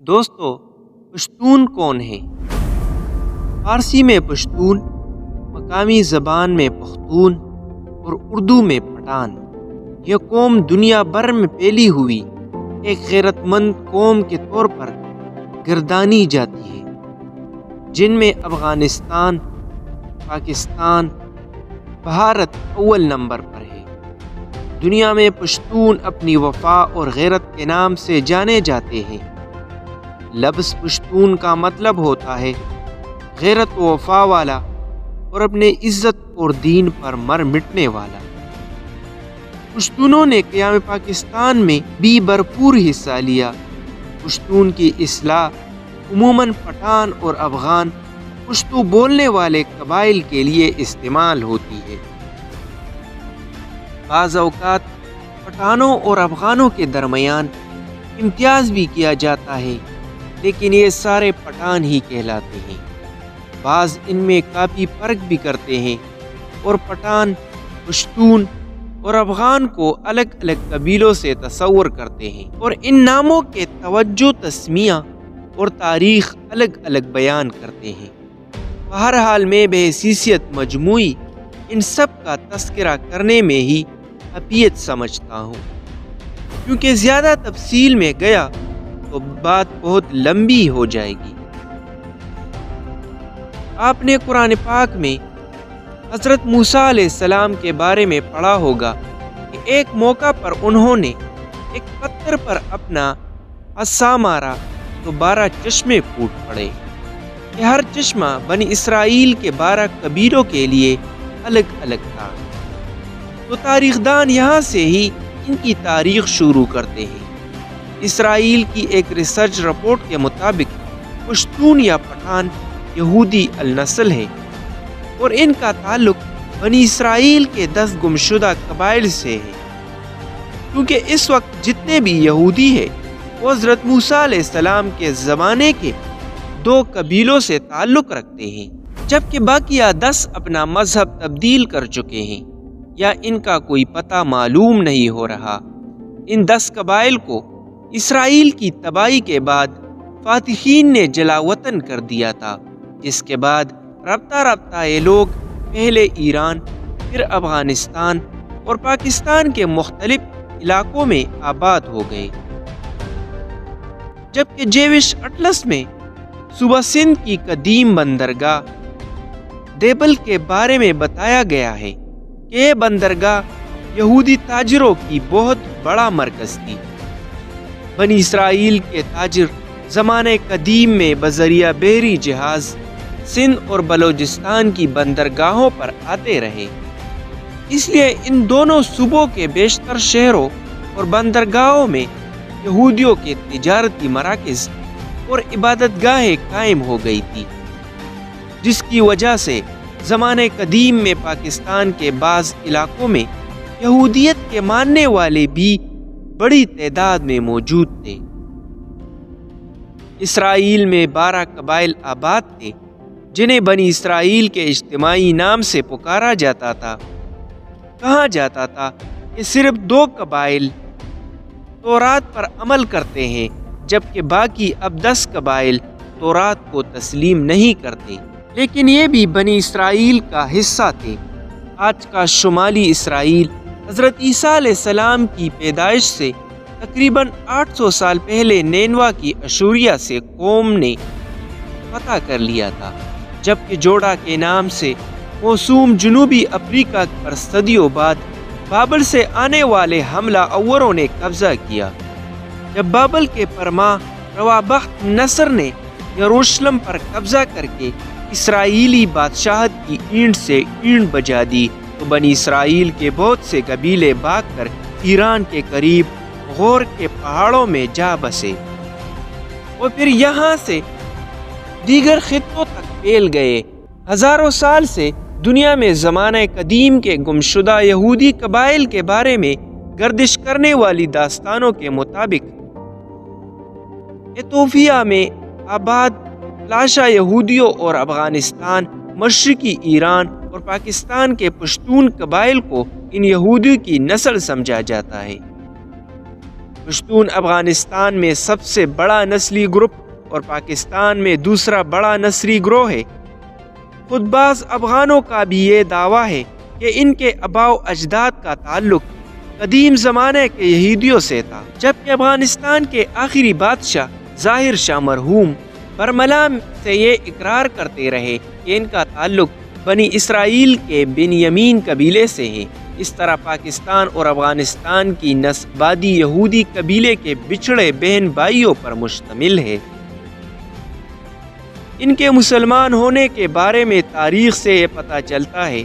دوستو، پشتون کون ہیں؟ فارسی میں پشتون، مقامی زبان میں پختون اور اردو میں پٹھان، یہ قوم دنیا بھر میں پھیلی ہوئی ایک غیرت مند قوم کے طور پر گردانی جاتی ہے، جن میں افغانستان، پاکستان، بھارت اول نمبر پر ہے۔ دنیا میں پشتون اپنی وفا اور غیرت کے نام سے جانے جاتے ہیں۔ لفظ پشتون کا مطلب ہوتا ہے غیرت و وفا والا اور اپنے عزت اور دین پر مر مٹنے والا۔ پشتونوں نے قیام پاکستان میں بھی بھرپور حصہ لیا۔ پشتون کی اصطلاح عموماً پٹھان اور افغان پشتو بولنے والے قبائل کے لیے استعمال ہوتی ہے۔ بعض اوقات پٹھانوں اور افغانوں کے درمیان امتیاز بھی کیا جاتا ہے، لیکن یہ سارے پٹھان ہی کہلاتے ہیں۔ بعض ان میں کافی فرق بھی کرتے ہیں اور پٹھان، پشتون اور افغان کو الگ الگ قبیلوں سے تصور کرتے ہیں، اور ان ناموں کے توجہ، تسمیہ اور تاریخ الگ الگ بیان کرتے ہیں۔ بہرحال میں بحیثیت مجموعی ان سب کا تذکرہ کرنے میں ہی حقیقت سمجھتا ہوں، کیونکہ زیادہ تفصیل میں گیا تو بات بہت لمبی ہو جائے گی۔ آپ نے قرآن پاک میں حضرت موسیٰ علیہ السلام کے بارے میں پڑھا ہوگا کہ ایک موقع پر انہوں نے ایک پتھر پر اپنا عصا مارا تو 12 چشمے پھوٹ پڑے، کہ ہر چشمہ بنی اسرائیل کے 12 قبیلوں کے لیے الگ الگ تھا۔ تو تاریخ دان یہاں سے ہی ان کی تاریخ شروع کرتے ہیں۔ اسرائیل کی ایک ریسرچ رپورٹ کے مطابق پشتون یا پٹھان یہودی النسل ہے، اور ان کا تعلق بنی اسرائیل کے 10 گمشدہ قبائل سے ہے، کیونکہ اس وقت جتنے بھی یہودی ہیں وہ حضرت موسیٰ علیہ السلام کے زمانے کے 2 قبیلوں سے تعلق رکھتے ہیں، جبکہ باقیہ 10 اپنا مذہب تبدیل کر چکے ہیں یا ان کا کوئی پتہ معلوم نہیں ہو رہا۔ ان 10 قبائل کو اسرائیل کی تباہی کے بعد فاتحین نے جلا وطن کر دیا تھا، جس کے بعد رفتہ رفتہ یہ لوگ پہلے ایران، پھر افغانستان اور پاکستان کے مختلف علاقوں میں آباد ہو گئے۔ جبکہ جیوش اٹلس میں صوبہ سندھ کی قدیم بندرگاہ دیبل کے بارے میں بتایا گیا ہے کہ یہ بندرگاہ یہودی تاجروں کی بہت بڑا مرکز تھی۔ بنی اسرائیل کے تاجر زمانے قدیم میں بذریعہ بحری جہاز سندھ اور بلوچستان کی بندرگاہوں پر آتے رہے، اس لیے ان دونوں صوبوں کے بیشتر شہروں اور بندرگاہوں میں یہودیوں کے تجارتی مراکز اور عبادت گاہیں قائم ہو گئی تھی، جس کی وجہ سے زمانے قدیم میں پاکستان کے بعض علاقوں میں یہودیت کے ماننے والے بھی بڑی تعداد میں موجود تھے۔ اسرائیل میں 12 قبائل آباد تھے، جنہیں بنی اسرائیل کے اجتماعی نام سے پکارا جاتا تھا۔ کہا جاتا تھا کہ صرف 2 قبائل تورات پر عمل کرتے ہیں، جبکہ باقی اب 10 قبائل تورات کو تسلیم نہیں کرتے، لیکن یہ بھی بنی اسرائیل کا حصہ تھے۔ آج کا شمالی اسرائیل حضرت عیسیٰ علیہ السلام کی پیدائش سے تقریباً 800 سال پہلے نینوا کی اشوریہ سے قوم نے فتح کر لیا تھا، جبکہ جوڑا کے نام سے موسوم جنوبی افریقہ پر صدیوں بعد بابل سے آنے والے حملہ آوروں نے قبضہ کیا۔ جب بابل کے فرما روا بخت نصر نے یروشلم پر قبضہ کر کے اسرائیلی بادشاہت کی اینٹ سے اینٹ بجا دی، تو بنی اسرائیل کے بہت سے قبیلے بھاگ کر ایران کے قریب غور کے پہاڑوں میں جا بسے، اور پھر یہاں سے دیگر خطوں تک پھیل گئے۔ ہزاروں سال سے دنیا میں زمانہ قدیم کے گمشدہ یہودی قبائل کے بارے میں گردش کرنے والی داستانوں کے مطابق ایتھوپیا میں آباد لاشا یہودیوں اور افغانستان، مشرقی ایران اور پاکستان کے پشتون قبائل کو ان یہودیوں کی نسل سمجھا جاتا ہے۔ پشتون افغانستان میں سب سے بڑا نسلی گروپ اور پاکستان میں دوسرا بڑا نسلی گروہ ہے۔ خود بعض افغانوں کا بھی یہ دعویٰ ہے کہ ان کے آباء و اجداد کا تعلق قدیم زمانے کے یہودیوں سے تھا، جبکہ افغانستان کے آخری بادشاہ ظاہر شاہ مرحوم برملا سے یہ اقرار کرتے رہے کہ ان کا تعلق بنی اسرائیل کے بنیامین قبیلے سے ہے۔ اس طرح پاکستان اور افغانستان کی نسبادی یہودی قبیلے کے بچھڑے بہن بھائیوں پر مشتمل ہے۔ ان کے مسلمان ہونے کے بارے میں تاریخ سے یہ پتہ چلتا ہے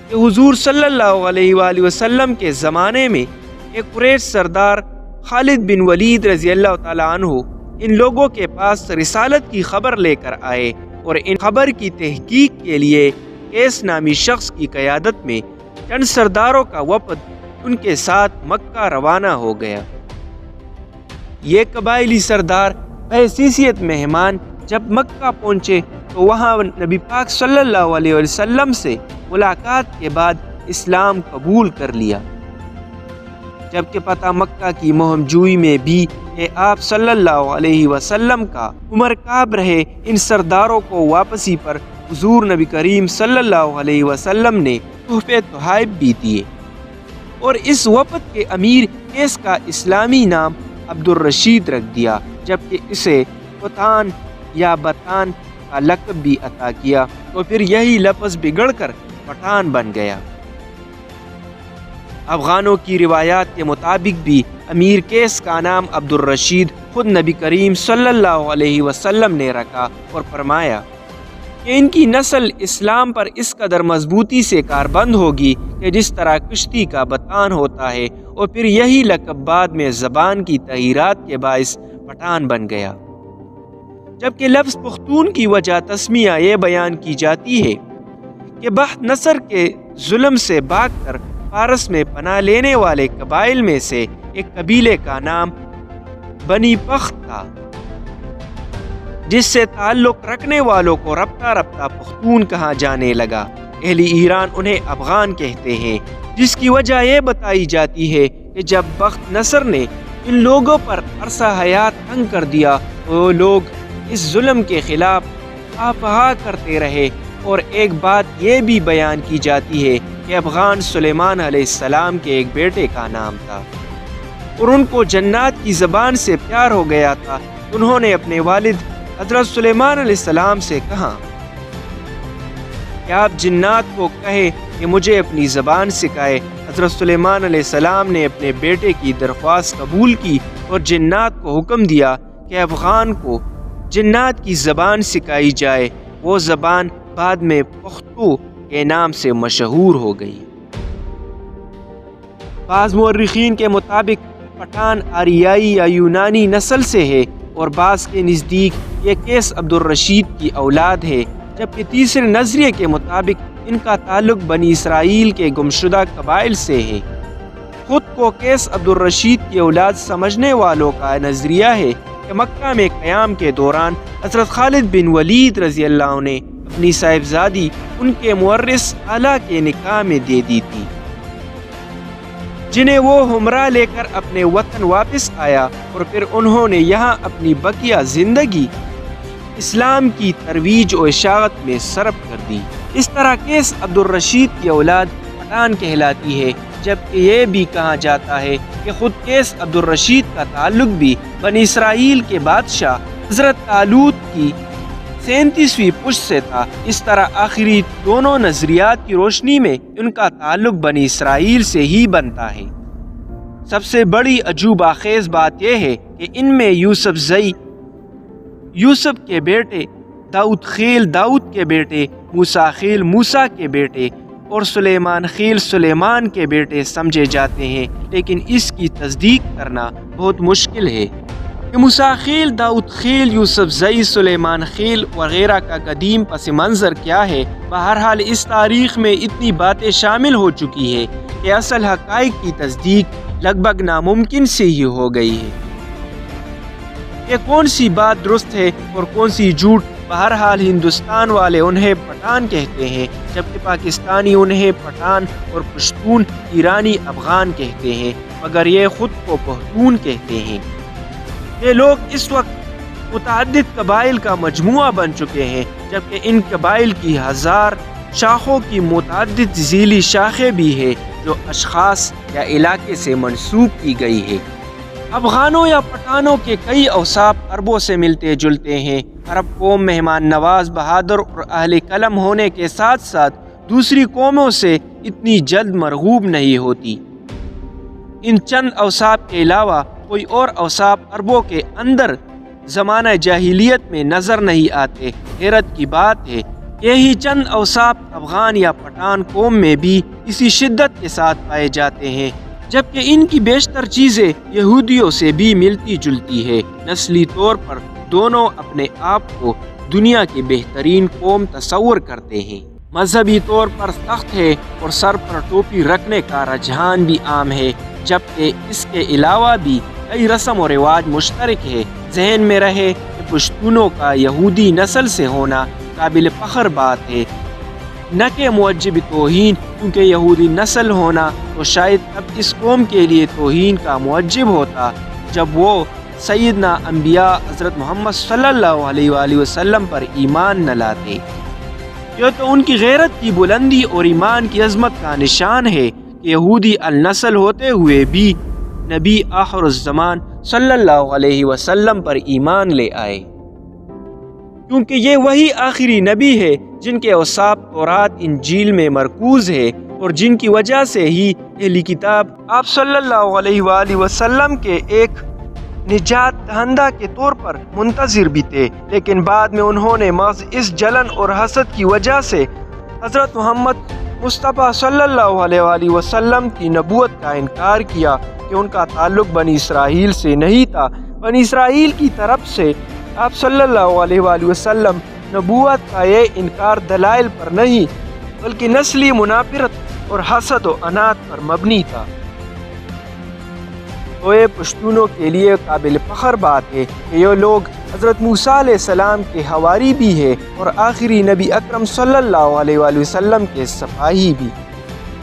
کہ حضور صلی اللہ علیہ وآلہ وسلم کے زمانے میں ایک قریش سردار خالد بن ولید رضی اللہ تعالیٰ عنہ ان لوگوں کے پاس رسالت کی خبر لے کر آئے اور ان خبر کی تحقیق کے لیے کیس نامی شخص کی قیادت میں چند سرداروں کا وفد ان کے ساتھ مکہ روانہ ہو گیا۔ یہ قبائلی سردار بحیثیت مہمان جب مکہ پہنچے تو وہاں نبی پاک صلی اللہ علیہ وسلم سے ملاقات کے بعد اسلام قبول کر لیا، جبکہ پتہ مکہ کی مہم جوئی میں بھی کہ آپ صلی اللہ علیہ وسلم کا عمر کعب رہے، ان سرداروں کو واپسی پر حضور نبی کریم صلی اللہ علیہ وسلم نے تحفے تحائف بھی دیے، اور اس وفد کے امیر کیس کا اسلامی نام عبد الرشید رکھ دیا، جبکہ اسے پتان یا بتان کا لقب بھی عطا کیا، تو پھر یہی لفظ بگڑ کر پٹھان بن گیا۔ افغانوں کی روایات کے مطابق بھی امیر کیس کا نام عبد الرشید خود نبی کریم صلی اللہ علیہ وسلم نے رکھا اور فرمایا کہ ان کی نسل اسلام پر اس قدر مضبوطی سے کاربند ہوگی کہ جس طرح کشتی کا بتان ہوتا ہے، اور پھر یہی لقب بعد میں زبان کی تغیرات کے باعث پٹھان بن گیا۔ جبکہ لفظ پختون کی وجہ تسمیہ یہ بیان کی جاتی ہے کہ بخت نصر کے ظلم سے بھاگ کر فارس میں پناہ لینے والے قبائل میں سے ایک قبیلے کا نام بنی پخت تھا، جس سے تعلق رکھنے والوں کو رفتہ رفتہ پختون کہا جانے لگا۔ اہل ایران انہیں افغان کہتے ہیں، جس کی وجہ یہ بتائی جاتی ہے کہ جب بخت نصر نے ان لوگوں پر عرصہ حیات تنگ کر دیا تو وہ لوگ اس ظلم کے خلاف آپہا کرتے رہے، اور ایک بات یہ بھی بیان کی جاتی ہے کہ افغان سلیمان علیہ السلام کے ایک بیٹے کا نام تھا، اور ان کو جنات کی زبان سے پیار ہو گیا تھا۔ انہوں نے اپنے والد حضرت سلیمان علیہ السلام سے کہا کہ آپ جنات کو کہے کہ مجھے اپنی زبان سکھائے۔ حضرت سلیمان علیہ السلام نے اپنے بیٹے کی درخواست قبول کی اور جنات کو حکم دیا کہ افغان کو جنات کی زبان سکھائی جائے۔ وہ زبان بعد میں پختو کے نام سے مشہور ہو گئی۔ بعض مورخین کے مطابق پٹھان آریائی یا یونانی نسل سے ہے، اور بعض کے نزدیک یہ کیس عبد الرشید کی اولاد ہے، جبکہ تیسرے نظریے کے مطابق ان کا تعلق بنی اسرائیل کے گمشدہ قبائل سے ہے۔ خود کو کیس عبد الرشید کی اولاد سمجھنے والوں کا نظریہ ہے کہ مکہ میں قیام کے دوران حضرت خالد بن ولید رضی اللہ عنہ نے اپنی صاحبزادی ان کے مورث اعلیٰ کے نکاح میں دے دی تھی، جنہیں وہ ہمراہ لے کر اپنے وطن واپس آیا، اور پھر انہوں نے یہاں اپنی بقیہ زندگی اسلام کی ترویج و اشاعت میں صرف کر دی۔ اس طرح کیس عبد الرشید کی اولاد پٹھان کہلاتی ہے، جبکہ یہ بھی کہا جاتا ہے کہ خود کیس عبد الرشید کا تعلق بھی بنی اسرائیل کے بادشاہ حضرت طالوت کی 37ویں پشت سے تھا۔ اس طرح آخری دونوں نظریات کی روشنی میں ان کا تعلق بنی اسرائیل سے ہی بنتا ہے۔ سب سے بڑی عجوبہ خیز بات یہ ہے کہ ان میں یوسف زئی یوسف کے بیٹے، داؤد خیل داؤد کے بیٹے، موسیٰ خیل موسیٰ کے بیٹے، اور سلیمان خیل سلیمان کے بیٹے سمجھے جاتے ہیں، لیکن اس کی تصدیق کرنا بہت مشکل ہے کہ موسیٰ خیل، داؤد خیل، یوسف زئی، سلیمان خیل وغیرہ کا قدیم پس منظر کیا ہے۔ بہرحال اس تاریخ میں اتنی باتیں شامل ہو چکی ہے کہ اصل حقائق کی تصدیق لگ بھگ ناممکن سے ہی ہو گئی ہے کہ کون سی بات درست ہے اور کون سی جھوٹ۔ بہرحال ہندوستان والے انہیں پٹھان کہتے ہیں، جبکہ پاکستانی انہیں پٹھان اور پشتون ایرانی افغان کہتے ہیں۔ مگر یہ خود کو پختون کہتے ہیں۔ یہ لوگ اس وقت متعدد قبائل کا مجموعہ بن چکے ہیں، جبکہ ان قبائل کی 1000 شاخوں کی متعدد ذیلی شاخیں بھی ہیں جو اشخاص یا علاقے سے منسوب کی گئی ہے۔ افغانوں یا پٹھانوں کے کئی اوصاف عربوں سے ملتے جلتے ہیں۔ عرب قوم مہمان نواز، بہادر اور اہل قلم ہونے کے ساتھ ساتھ دوسری قوموں سے اتنی جلد مرغوب نہیں ہوتی۔ ان چند اوصاف کے علاوہ کوئی اور اوصاف عربوں کے اندر زمانہ جاہلیت میں نظر نہیں آتے۔ حیرت کی بات ہے، یہی چند اوصاف افغان یا پٹھان قوم میں بھی اسی شدت کے ساتھ پائے جاتے ہیں، جبکہ ان کی بیشتر چیزیں یہودیوں سے بھی ملتی جلتی ہے۔ نسلی طور پر دونوں اپنے آپ کو دنیا کی بہترین قوم تصور کرتے ہیں۔ مذہبی طور پر سخت ہے اور سر پر ٹوپی رکھنے کا رجحان بھی عام ہے، جبکہ اس کے علاوہ بھی کئی رسم و رواج مشترک ہے۔ ذہن میں رہے کہ پشتونوں کا یہودی نسل سے ہونا قابل فخر بات ہے، نہ کہ موجب توہین، کیونکہ یہودی نسل ہونا تو شاید اب اس قوم کے لیے توہین کا موجب ہوتا جب وہ سیدنا انبیاء حضرت محمد صلی اللہ علیہ وآلہ وسلم پر ایمان نہ لاتے۔ یہ تو ان کی غیرت کی بلندی اور ایمان کی عظمت کا نشان ہے کہ یہودی النسل ہوتے ہوئے بھی نبی آخر الزمان صلی اللہ علیہ وسلم پر ایمان لے آئے، کیونکہ یہ وہی آخری نبی ہے جن کے اوصاف تورات انجیل میں مرکوز ہے اور جن کی وجہ سے ہی اہلی کتاب آپ صلی اللہ علیہ وآلہ وسلم کے ایک نجات دہندہ کے طور پر منتظر بھی تھے، لیکن بعد میں انہوں نے محض اس جلن اور حسد کی وجہ سے حضرت محمد مصطفیٰ صلی اللہ علیہ وآلہ وسلم کی نبوت کا انکار کیا کہ ان کا تعلق بنی اسرائیل سے نہیں تھا۔ بنی اسرائیل کی طرف سے آپ صلی اللہ علیہ وآلہ وسلم نبوت کا یہ انکار دلائل پر نہیں بلکہ نسلی منافرت اور حسد و عناد پر مبنی تھا۔ تو یہ پشتونوں کے لیے قابل فخر بات ہے کہ یہ لوگ حضرت موسیٰ علیہ السلام کے حواری بھی ہے اور آخری نبی اکرم صلی اللہ علیہ وآلہ وسلم کے سپاہی بھی۔